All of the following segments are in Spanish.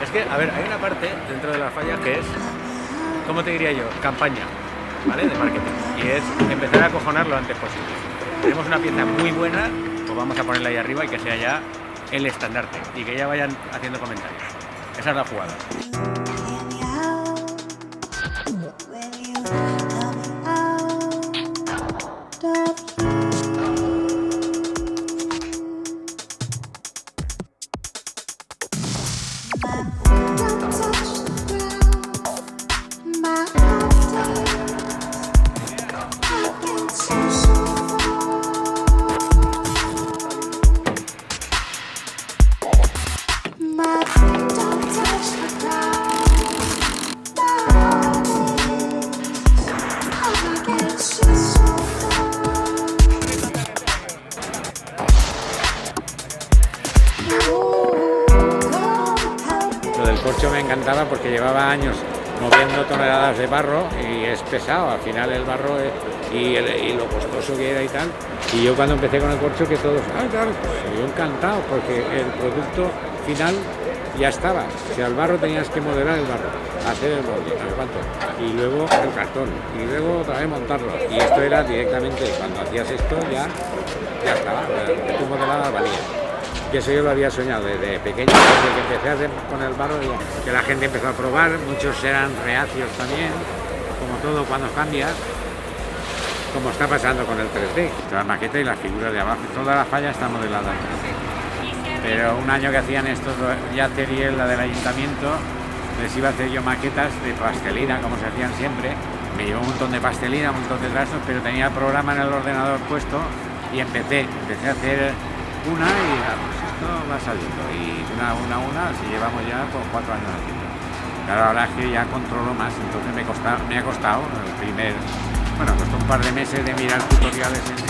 Es que, a ver, hay una parte dentro de las fallas que es, ¿cómo te diría yo? Campaña, ¿vale? De marketing. Y es empezar a acojonar lo antes posible. Tenemos una pieza muy buena, pues vamos a ponerla ahí arriba y que sea ya el estandarte. Y que ya vayan haciendo comentarios. Esa es la jugada. Lo del corcho me encantaba porque llevaba años moviendo toneladas de barro y es pesado, al final el barro y lo costoso que era y tal. Y yo cuando empecé con el corcho que todos, claro, pues yo encantado porque el producto final ya estaba. O sea, el barro tenías que modelar el barro, hacer el molde, no sé cuánto, y luego el cartón, y luego otra vez montarlo. Y esto era directamente, cuando hacías esto ya estaba, tu modelada valía. Y eso yo lo había soñado desde pequeño, desde que empecé a hacer con el barro, que la gente empezó a probar, muchos eran reacios también, como todo cuando cambias, como está pasando con el 3D. La maqueta y las figuras de abajo, toda la falla está modelada. Pero un año que hacían esto, ya Teriel, la del ayuntamiento, les iba a hacer yo maquetas de pastelina, como se hacían siempre. Me llevó un montón de pastelina, un montón de trastos, pero tenía el programa en el ordenador puesto y empecé a hacer una y pues esto va saliendo. Y una, si llevamos ya por 4 años haciendo. Claro, ahora es que ya controlo más, entonces me ha costado el primer... Bueno, costó un par de meses de mirar tutoriales en...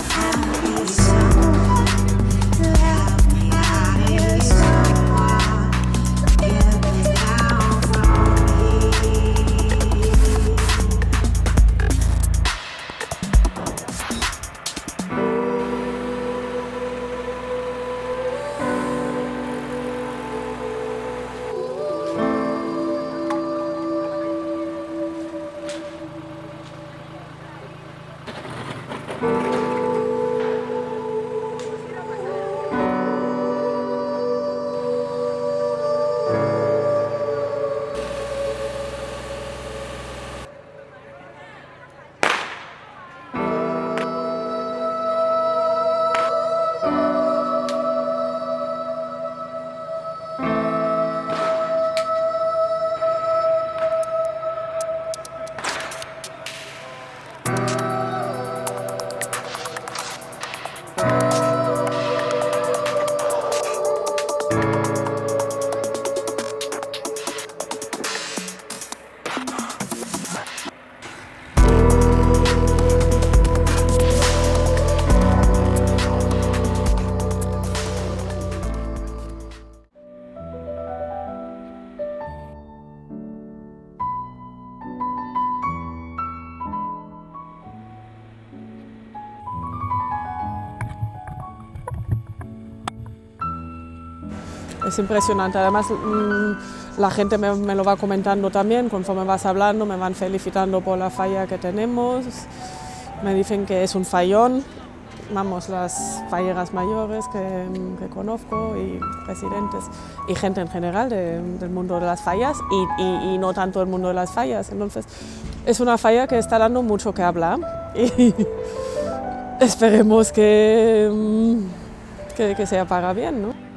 Es impresionante, además la gente me lo va comentando también, conforme vas hablando me van felicitando por la falla que tenemos, me dicen que es un fallón, vamos, las falleras mayores que conozco y residentes y gente en general del mundo de las fallas y no tanto del mundo de las fallas, entonces es una falla que está dando mucho que hablar y esperemos que sea para bien, ¿no?